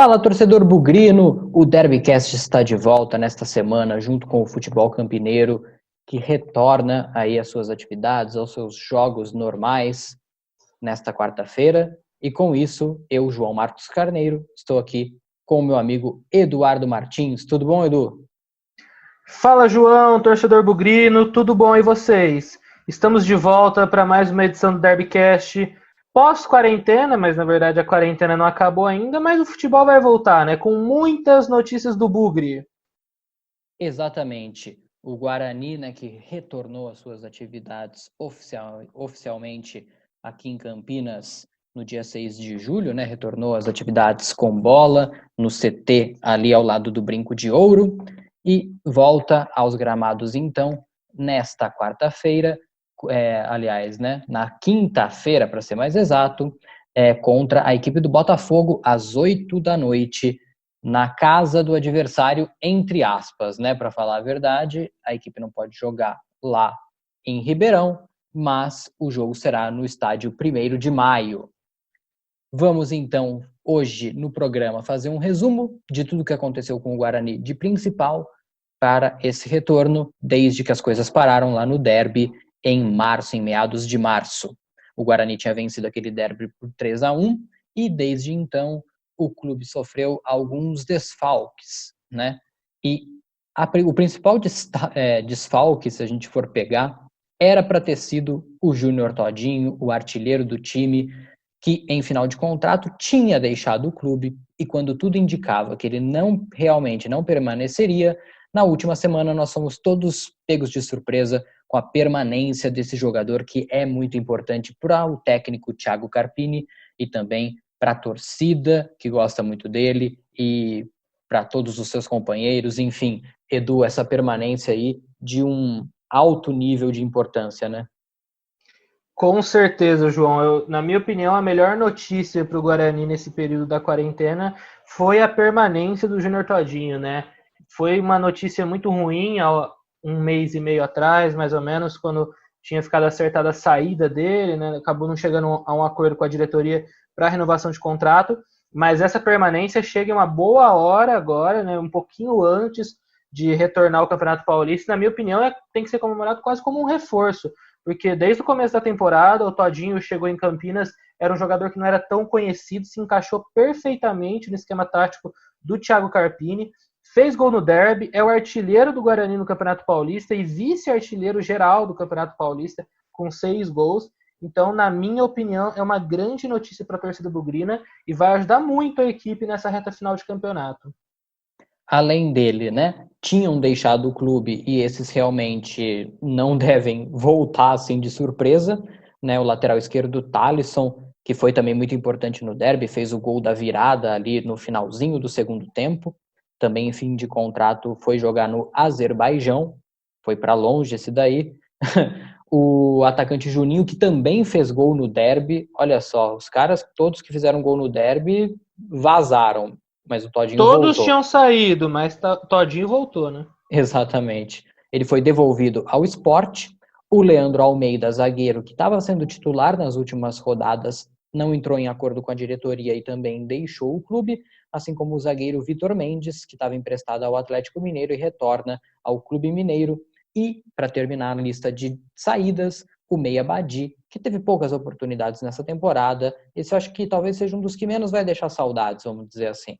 Fala, torcedor bugrino! O Derbycast está de volta nesta semana, junto com o futebol campineiro, que retorna aí às suas atividades, aos seus jogos normais, nesta quarta-feira. E com isso, eu, João Marcos Carneiro, estou aqui com o meu amigo Eduardo Martins. Tudo bom, Edu? Fala, João, torcedor bugrino, tudo bom e vocês? Estamos de volta para mais uma edição do Derbycast pós-quarentena, mas na verdade a quarentena não acabou ainda, mas o futebol vai voltar, né? Com muitas notícias do Bugre. Exatamente. O Guarani, né, que retornou às suas atividades oficialmente aqui em Campinas no dia 6 de julho, né, retornou às atividades com bola no CT ali ao lado do Brinco de Ouro e volta aos gramados então nesta quarta-feira, aliás, né, na quinta-feira para ser mais exato, contra a equipe do Botafogo às 8 da noite, na casa do adversário, entre aspas, né? Para falar a verdade, a equipe não pode jogar lá em Ribeirão, mas o jogo será no estádio 1º de maio. Vamos então, hoje, no programa, fazer um resumo de tudo que aconteceu com o Guarani de principal para esse retorno, desde que as coisas pararam lá no derby em março, em meados de março. O Guarani tinha vencido aquele derby por 3-1 e desde então o clube sofreu alguns desfalques, né? E o principal desfalque, se a gente for pegar, era para ter sido o Júnior Todinho, o artilheiro do time, que em final de contrato tinha deixado o clube e quando tudo indicava que ele realmente não permaneceria, na última semana nós fomos todos pegos de surpresa com a permanência desse jogador que é muito importante para o técnico Thiago Carpini e também para a torcida, que gosta muito dele, e para todos os seus companheiros, enfim, Edu, essa permanência aí de um alto nível de importância, né? Com certeza, João. Na minha opinião, a melhor notícia para o Guarani nesse período da quarentena foi a permanência do Júnior Todinho, né? Foi uma notícia muito ruim há um mês e meio atrás, mais ou menos, quando tinha ficado acertada a saída dele, né? Acabou não chegando a um acordo com a diretoria para a renovação de contrato, mas essa permanência chega em uma boa hora agora, né? Um pouquinho antes de retornar ao Campeonato Paulista. Na minha opinião, tem que ser comemorado quase como um reforço, porque desde o começo da temporada, o Todinho chegou em Campinas, era um jogador que não era tão conhecido, se encaixou perfeitamente no esquema tático do Thiago Carpini, fez gol no derby, é o artilheiro do Guarani no Campeonato Paulista e vice-artilheiro geral do Campeonato Paulista, com 6 gols. Então, na minha opinião, é uma grande notícia para a torcida bugrina e vai ajudar muito a equipe nessa reta final de campeonato. Além dele, né, tinham deixado o clube e esses realmente não devem voltar assim de surpresa, né, o lateral esquerdo Thalisson, que foi também muito importante no derby, fez o gol da virada ali no finalzinho do segundo tempo, também em fim de contrato foi jogar no Azerbaijão, foi para longe esse daí. O atacante Juninho, que também fez gol no derby, olha só, os caras todos que fizeram gol no derby vazaram, mas o Todinho Todos voltou. tinham saído, mas Todinho voltou, né? Exatamente. Ele foi devolvido ao Sport. O Leandro Almeida, zagueiro, que estava sendo titular nas últimas rodadas, não entrou em acordo com a diretoria e também deixou o clube, assim como o zagueiro Vitor Mendes, que estava emprestado ao Atlético Mineiro e retorna ao Clube Mineiro. E, para terminar a lista de saídas, o Meia Badi, que teve poucas oportunidades nessa temporada. Esse eu acho que talvez seja um dos que menos vai deixar saudades, vamos dizer assim.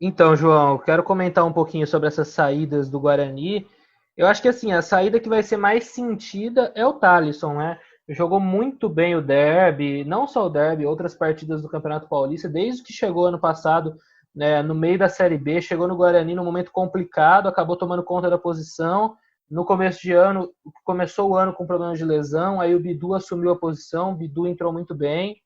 Então, João, eu quero comentar um pouquinho sobre essas saídas do Guarani. Eu acho que assim, a saída que vai ser mais sentida é o Thalisson, né? Jogou muito bem o derby, não só o derby, outras partidas do Campeonato Paulista, desde que chegou ano passado, né, no meio da Série B, chegou no Guarani num momento complicado, acabou tomando conta da posição. No começo de ano, começou o ano com problemas de lesão, aí o Bidu assumiu a posição, o Bidu entrou muito bem.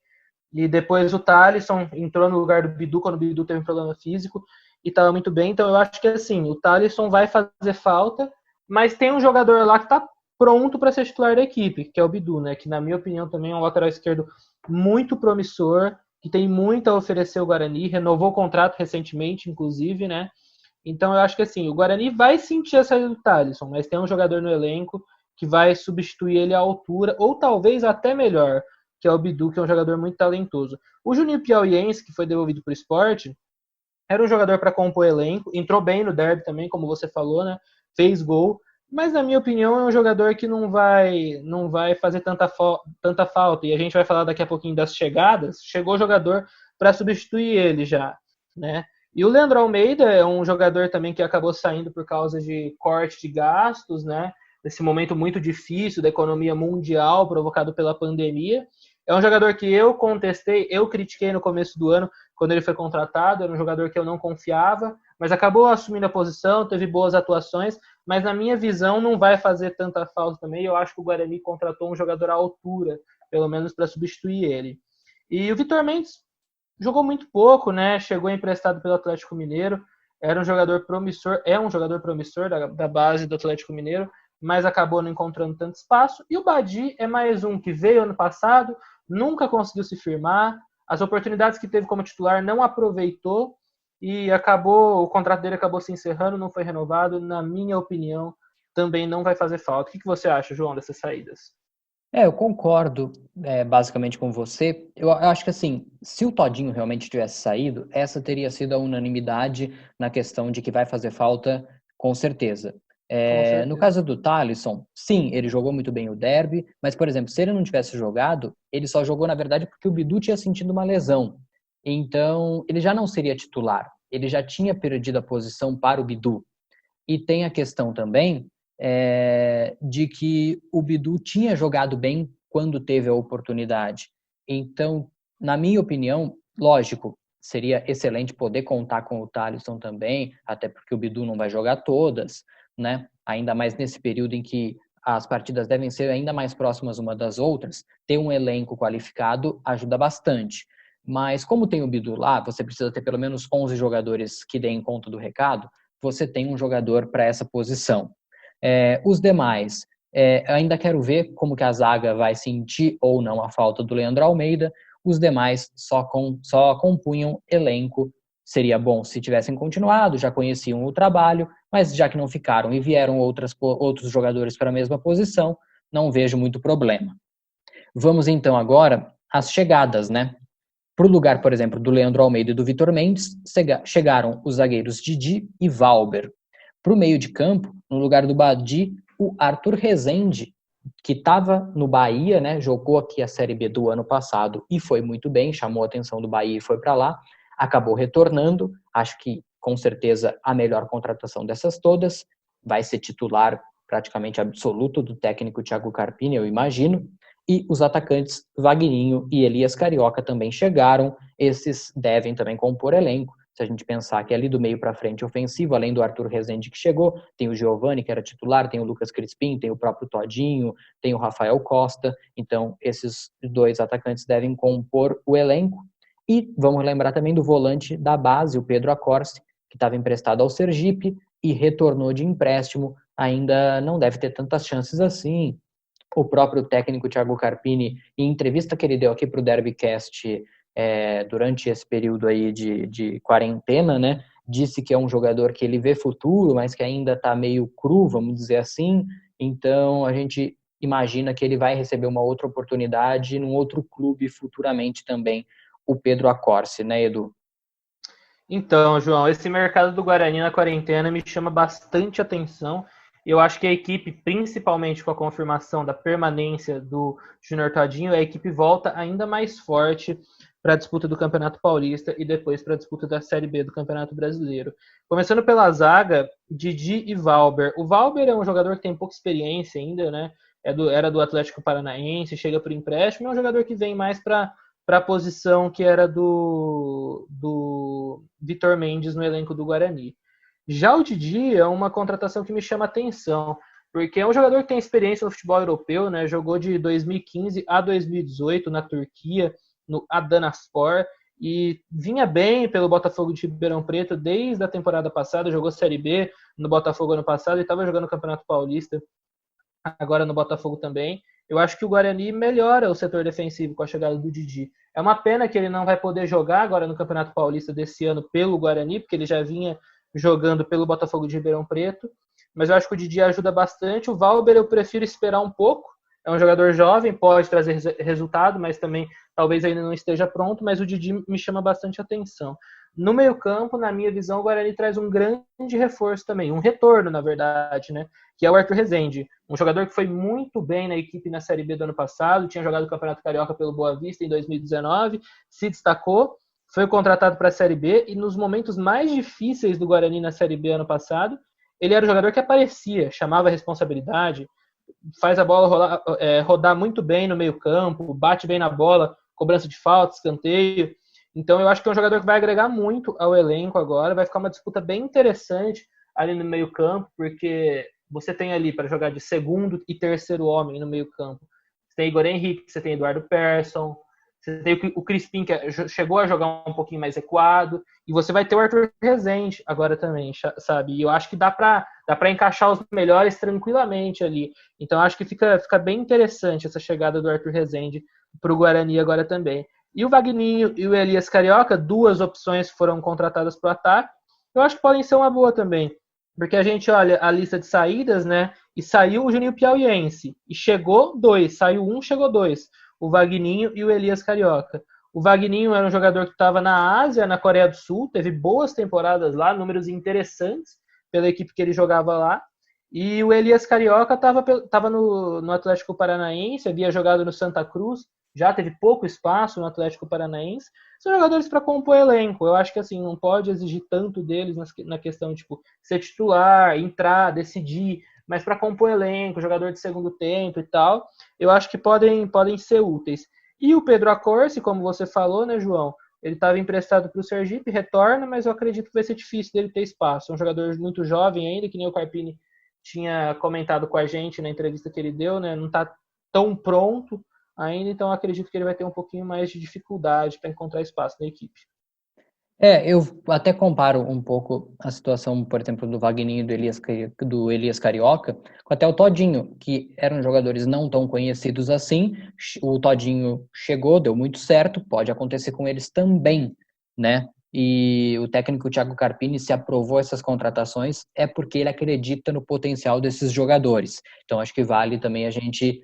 E depois o Thalisson entrou no lugar do Bidu quando o Bidu teve um problema físico e estava muito bem. Então eu acho que assim, o Thalisson vai fazer falta, mas tem um jogador lá que está pronto para ser titular da equipe, que é o Bidu, né? Que na minha opinião também é um lateral esquerdo muito promissor, que tem muito a oferecer ao Guarani, renovou o contrato recentemente, inclusive, né? Então eu acho que assim, o Guarani vai sentir a saída do Thalisson, mas tem um jogador no elenco que vai substituir ele à altura, ou talvez até melhor. que é o Bidu, que é um jogador muito talentoso. O Juninho Piauiense, que foi devolvido para o Sport, era um jogador para compor elenco, entrou bem no derby também, como você falou, né? Fez gol, mas na minha opinião é um jogador que não vai fazer tanta falta. E a gente vai falar daqui a pouquinho das chegadas. Chegou o jogador para substituir ele já, né? E o Leandro Almeida é um jogador também que acabou saindo por causa de corte de gastos, né? Nesse momento muito difícil da economia mundial provocado pela pandemia. É um jogador que eu contestei, eu critiquei no começo do ano, quando ele foi contratado. Era um jogador que eu não confiava, mas acabou assumindo a posição, teve boas atuações, mas na minha visão não vai fazer tanta falta também. Eu acho que o Guarani contratou um jogador à altura, pelo menos para substituir ele. E o Vitor Mendes jogou muito pouco, né? Chegou emprestado pelo Atlético Mineiro, era um jogador promissor, é um jogador promissor da base do Atlético Mineiro, mas acabou não encontrando tanto espaço. E o Badi é mais um que veio ano passado, nunca conseguiu se firmar, as oportunidades que teve como titular não aproveitou e o contrato dele acabou se encerrando, não foi renovado. Na minha opinião, também não vai fazer falta. O que você acha, João, dessas saídas? Eu concordo, basicamente com você. Eu acho que assim, se o Todinho realmente tivesse saído, essa teria sido a unanimidade na questão de que vai fazer falta, com certeza. Com No certeza. caso do Thalisson, sim, ele jogou muito bem o derby, mas, por exemplo, se ele não tivesse jogado, ele só jogou, na verdade, porque o Bidu tinha sentido uma lesão. Então, ele já não seria titular. Ele já tinha perdido a posição para o Bidu. E tem a questão também de que o Bidu tinha jogado bem quando teve a oportunidade. Então, na minha opinião, lógico, seria excelente poder contar com o Thalisson também, até porque o Bidu não vai jogar todas, né? Ainda mais nesse período em que as partidas devem ser ainda mais próximas uma das outras, ter um elenco qualificado ajuda bastante. Mas como tem o Bidu lá, você precisa ter pelo menos 11 jogadores que deem conta do recado, você tem um jogador para essa posição. Os demais, ainda quero ver como que a zaga vai sentir ou não a falta do Leandro Almeida. Os demais só compunham elenco. Seria bom se tivessem continuado, já conheciam o trabalho, mas já que não ficaram e vieram outros jogadores para a mesma posição, não vejo muito problema. Vamos então agora às chegadas, né? Para o lugar, por exemplo, do Leandro Almeida e do Vitor Mendes, chegaram os zagueiros Didi e Valber. Para o meio de campo, no lugar do Badi, o Arthur Rezende, que estava no Bahia, né, jogou aqui a Série B do ano passado e foi muito bem, chamou a atenção do Bahia e foi para lá, acabou retornando, acho que com certeza a melhor contratação dessas todas, vai ser titular praticamente absoluto do técnico Thiago Carpini, eu imagino. E os atacantes Vagninho e Elias Carioca também chegaram. Esses devem também compor elenco. Se a gente pensar que ali do meio para frente ofensivo, além do Arthur Rezende que chegou, tem o Giovani, que era titular, tem o Lucas Crispim, tem o próprio Todinho, tem o Rafael Costa. Então, esses dois atacantes devem compor o elenco. E vamos lembrar também do volante da base, o Pedro Acorce, que estava emprestado ao Sergipe e retornou de empréstimo. Ainda não deve ter tantas chances assim. O próprio técnico Thiago Carpini, em entrevista que ele deu aqui para o Derbycast durante esse período aí de quarentena, né, disse que é um jogador que ele vê futuro, mas que ainda está meio cru, vamos dizer assim. Então a gente imagina que ele vai receber uma outra oportunidade num outro clube futuramente também, o Pedro Acorce, né, Edu? Então, João, esse mercado do Guarani na quarentena me chama bastante atenção. Eu acho que a equipe, principalmente com a confirmação da permanência do Júnior Todinho, a equipe volta ainda mais forte para a disputa do Campeonato Paulista e depois para a disputa da Série B do Campeonato Brasileiro. Começando pela zaga, Didi e Valber. O Valber é um jogador que tem pouca experiência ainda, né? Era do Atlético Paranaense, chega por empréstimo, é um jogador que vem mais para a posição que era do Vitor Mendes no elenco do Guarani. Já o Didi é uma contratação que me chama atenção, porque é um jogador que tem experiência no futebol europeu, né? Jogou de 2015 a 2018 na Turquia, no Adanaspor, e vinha bem pelo Botafogo de Ribeirão Preto desde a temporada passada, jogou Série B no Botafogo ano passado e estava jogando o Campeonato Paulista agora no Botafogo também. Eu acho que o Guarani melhora o setor defensivo com a chegada do Didi. É uma pena que ele não vai poder jogar agora no Campeonato Paulista desse ano pelo Guarani, porque ele já vinha jogando pelo Botafogo de Ribeirão Preto, mas eu acho que o Didi ajuda bastante. O Valber eu prefiro esperar um pouco, É um jogador jovem, pode trazer resultado, mas também talvez ainda não esteja pronto, mas o Didi me chama bastante atenção. No meio-campo, na minha visão, o Guarani traz um grande reforço também, um retorno, na verdade, né? Que é o Arthur Rezende, um jogador que foi muito bem na equipe na Série B do ano passado, tinha jogado o Campeonato Carioca pelo Boa Vista em 2019, se destacou, foi contratado para a Série B e nos momentos mais difíceis do Guarani na Série B ano passado, ele era o jogador que aparecia, chamava a responsabilidade, faz a bola rodar muito bem no meio-campo, bate bem na bola, cobrança de falta, escanteio. Então eu acho que é um jogador que vai agregar muito ao elenco agora, vai ficar uma disputa bem interessante ali no meio-campo, porque você tem ali para jogar de segundo e terceiro homem no meio-campo. Você tem Igor Henrique, você tem Eduardo Persson, você tem o Crispim, que chegou a jogar um pouquinho mais recuado, e você vai ter o Arthur Rezende agora também, sabe? E eu acho que dá para encaixar os melhores tranquilamente ali. Então acho que fica bem interessante essa chegada do Arthur Rezende para o Guarani agora também. E o Vagninho e o Elias Carioca, duas opções foram contratadas para o ataque. Eu acho que podem ser uma boa também. Porque a gente olha a lista de saídas, né? E saiu o Juninho Piauiense. E chegou dois. Saiu um, chegou dois. O Vagninho e o Elias Carioca. O Vagninho era um jogador que estava na Ásia, na Coreia do Sul. Teve boas temporadas lá, números interessantes pela equipe que ele jogava lá. E o Elias Carioca estava no Atlético Paranaense, havia jogado no Santa Cruz, já teve pouco espaço no Atlético Paranaense. São jogadores para compor elenco. Eu acho que assim, não pode exigir tanto deles na questão de tipo, ser titular, entrar, decidir, mas para compor elenco, jogador de segundo tempo e tal, eu acho que podem ser úteis. E o Pedro Accorsi, como você falou, né, João? Ele estava emprestado para o Sergipe, retorna, mas eu acredito que vai ser difícil dele ter espaço. É um jogador muito jovem ainda, que nem o Carpini tinha comentado com a gente na entrevista que ele deu, né? Não está tão pronto ainda, então acredito que ele vai ter um pouquinho mais de dificuldade para encontrar espaço na equipe. Eu até comparo um pouco a situação, por exemplo, do Vagninho e do Elias Carioca com até o Todinho, que eram jogadores não tão conhecidos assim. O Todinho chegou, deu muito certo, pode acontecer com eles também, né? E o técnico Thiago Carpini, se aprovou essas contratações, é porque ele acredita no potencial desses jogadores. Então, acho que vale também a gente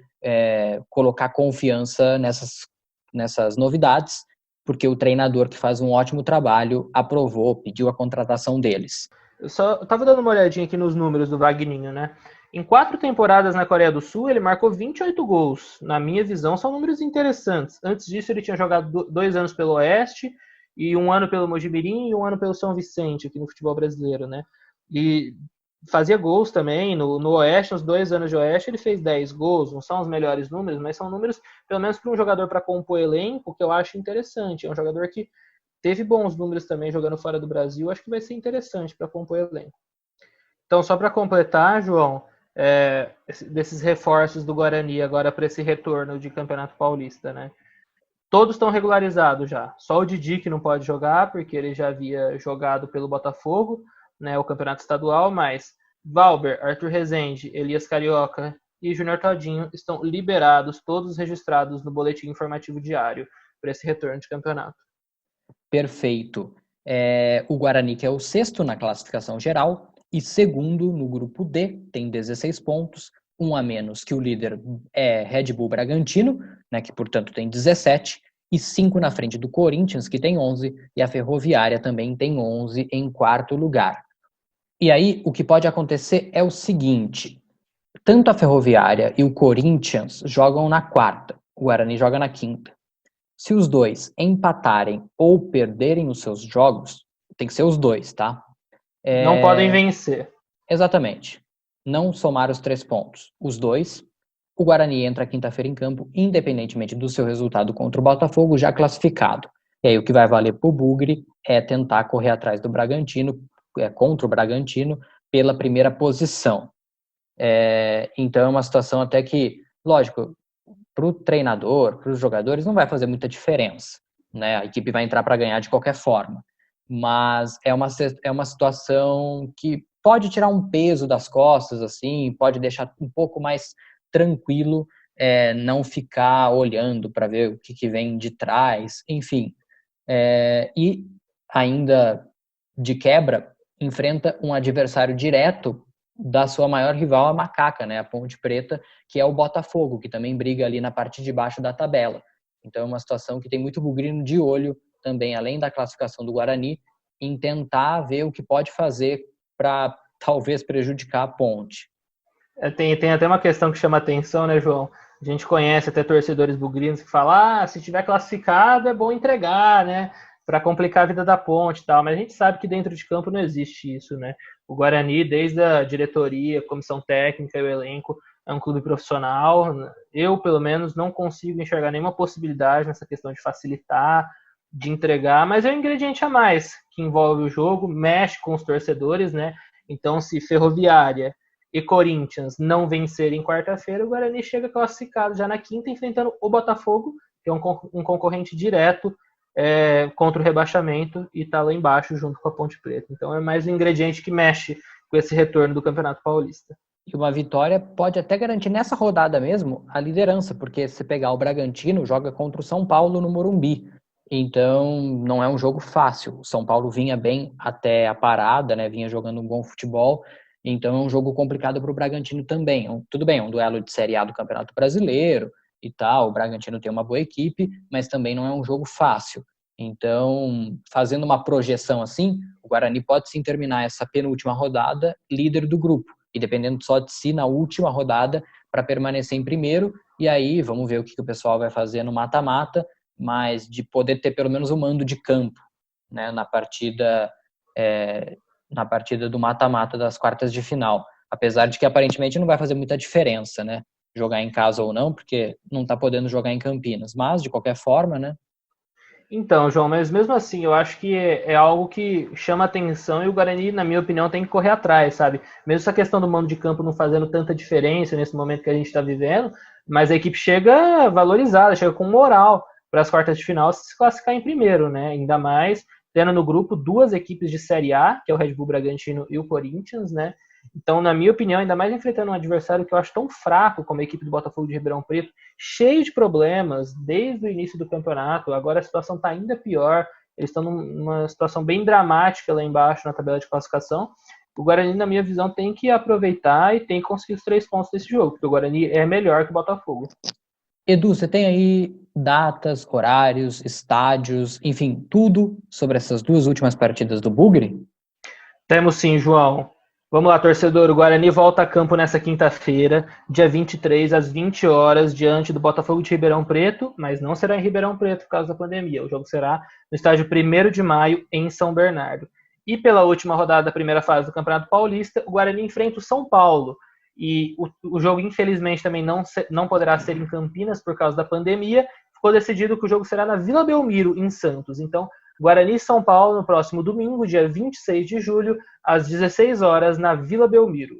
colocar confiança nessas novidades, porque o treinador, que faz um ótimo trabalho, aprovou, pediu a contratação deles. Eu tava dando uma olhadinha aqui nos números do Vagninho, né? Em 4 temporadas na Coreia do Sul, ele marcou 28 gols. Na minha visão, são números interessantes. Antes disso, ele tinha jogado 2 anos pelo Oeste, e 1 ano pelo Mojimirim e 1 ano pelo São Vicente, aqui no futebol brasileiro, né? E fazia gols também. No Oeste, nos 2 anos de Oeste, ele fez 10 gols. Não são os melhores números, mas são números, pelo menos para um jogador para compor elenco, que eu acho interessante. É um jogador que teve bons números também jogando fora do Brasil. Acho que vai ser interessante para compor elenco. Então, só para completar, João, desses reforços do Guarani agora para esse retorno de Campeonato Paulista, né? Todos estão regularizados já. Só o Didi que não pode jogar, porque ele já havia jogado pelo Botafogo, né, o campeonato estadual, mas Valber, Arthur Rezende, Elias Carioca e Júnior Todinho estão liberados, todos registrados no boletim informativo diário para esse retorno de campeonato. Perfeito. O Guarani, que é o sexto na classificação geral e segundo no grupo D, tem 16 pontos, um a menos que o líder Red Bull Bragantino, né, que portanto tem 17, e 5 na frente do Corinthians, que tem 11, e a Ferroviária também tem 11 em quarto lugar. E aí, o que pode acontecer é o seguinte: tanto a Ferroviária e o Corinthians jogam na quarta, o Guarani joga na quinta. Se os dois empatarem ou perderem os seus jogos, tem que ser os dois, tá? Não podem vencer. Exatamente. Não somar os 3 pontos. Os dois. O Guarani entra quinta-feira em campo, independentemente do seu resultado contra o Botafogo, já classificado. E aí o que vai valer pro Bugre é tentar correr atrás do Bragantino, contra o Bragantino, pela primeira posição. Então é uma situação até que, lógico, para o treinador, para os jogadores, não vai fazer muita diferença, né? A equipe vai entrar para ganhar de qualquer forma. Mas é uma situação que pode tirar um peso das costas, assim, pode deixar um pouco mais tranquilo, não ficar olhando para ver o que vem de trás, enfim. E ainda de quebra, enfrenta um adversário direto da sua maior rival, a Macaca, né? A Ponte Preta, que é o Botafogo, que também briga ali na parte de baixo da tabela. Então é uma situação que tem muito bugrino de olho também, além da classificação do Guarani, em tentar ver o que pode fazer para talvez prejudicar a Ponte. Tem até uma questão que chama atenção, né, João? A gente conhece até torcedores bugrinos que falam, se tiver classificado é bom entregar, né? Para complicar a vida da Ponte e tal. Mas a gente sabe que dentro de campo não existe isso, né? O Guarani, desde a diretoria, comissão técnica e o elenco, é um clube profissional. Eu, pelo menos, não consigo enxergar nenhuma possibilidade nessa questão de facilitar, de entregar, mas é um ingrediente a mais que envolve o jogo, mexe com os torcedores, né? Então, se Ferroviária e Corinthians não vencerem quarta-feira, o Guarani chega classificado já na quinta, enfrentando o Botafogo, que é um concorrente direto contra o rebaixamento, e está lá embaixo junto com a Ponte Preta. Então é mais um ingrediente que mexe com esse retorno do Campeonato Paulista. E uma vitória pode até garantir nessa rodada mesmo a liderança, porque se pegar o Bragantino, joga contra o São Paulo no Morumbi. Então não é um jogo fácil. O São Paulo vinha bem até a parada, né? Vinha jogando um bom futebol. Então é um jogo complicado para o Bragantino também. Tudo bem, é um duelo de Série A do Campeonato Brasileiro e tal. O Bragantino tem uma boa equipe, mas também não é um jogo fácil. Então, fazendo uma projeção assim, o Guarani pode sim terminar essa penúltima rodada líder do grupo. E dependendo só de si na última rodada para permanecer em primeiro. E aí, vamos ver o que o pessoal vai fazer no mata-mata, mas de poder ter pelo menos um mando de campo, né, na partida do mata-mata das quartas de final. Apesar de que aparentemente não vai fazer muita diferença, né? Jogar em casa ou não, porque não está podendo jogar em Campinas. Mas, de qualquer forma, né? Então, João, mas mesmo assim, eu acho que é algo que chama atenção e o Guarani, na minha opinião, tem que correr atrás, sabe? Mesmo essa questão do mando de campo não fazendo tanta diferença nesse momento que a gente está vivendo, mas a equipe chega valorizada, chega com moral para as quartas de final se classificar em primeiro, né? Ainda mais tendo no grupo duas equipes de Série A, que é o Red Bull Bragantino e o Corinthians, né? Então, na minha opinião, ainda mais enfrentando um adversário que eu acho tão fraco como a equipe do Botafogo de Ribeirão Preto, cheio de problemas desde o início do campeonato, agora a situação está ainda pior, eles estão numa situação bem dramática lá embaixo na tabela de classificação. O Guarani, na minha visão, tem que aproveitar e tem que conseguir os 3 pontos desse jogo, porque o Guarani é melhor que o Botafogo. Edu, você tem aí datas, horários, estádios, enfim, tudo sobre essas duas últimas partidas do Bugre? Temos sim, João. Vamos lá, torcedor. O Guarani volta a campo nessa quinta-feira, dia 23, às 20 horas, diante do Botafogo de Ribeirão Preto, mas não será em Ribeirão Preto por causa da pandemia. O jogo será no estádio 1º de maio, em São Bernardo. E pela última rodada da primeira fase do Campeonato Paulista, o Guarani enfrenta o São Paulo. E o jogo, infelizmente, também não poderá ser em Campinas por causa da pandemia. Ficou decidido que o jogo será na Vila Belmiro, em Santos. Então, Guarani e São Paulo no próximo domingo, dia 26 de julho, às 16 horas, na Vila Belmiro.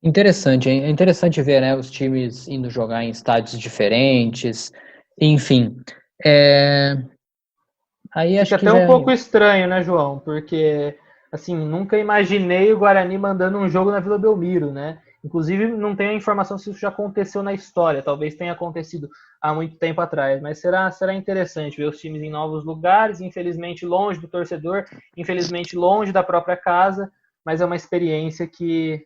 Interessante, hein? É interessante ver, né, os times indo jogar em estádios diferentes, enfim. Aí acho que até já... um pouco estranho, né, João? Porque, assim, nunca imaginei o Guarani mandando um jogo na Vila Belmiro, né? Inclusive, não tenho a informação se isso já aconteceu na história. Talvez tenha acontecido há muito tempo atrás. Mas será interessante ver os times em novos lugares, infelizmente longe do torcedor, infelizmente longe da própria casa. Mas é uma experiência que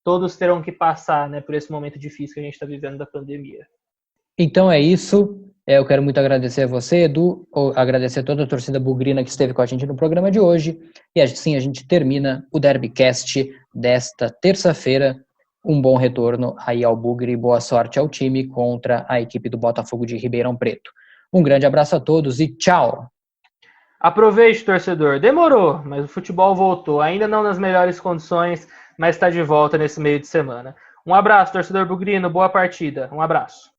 todos terão que passar, né, por esse momento difícil que a gente está vivendo da pandemia. Então é isso. Eu quero muito agradecer a você, Edu, agradecer a toda a torcida bugrina que esteve com a gente no programa de hoje. E assim a gente termina o Derbycast desta terça-feira. Um bom retorno aí ao Bugre e boa sorte ao time contra a equipe do Botafogo de Ribeirão Preto. Um grande abraço a todos e tchau! Aproveite, torcedor. Demorou, mas o futebol voltou. Ainda não nas melhores condições, mas está de volta nesse meio de semana. Um abraço, torcedor bugrino. Boa partida. Um abraço.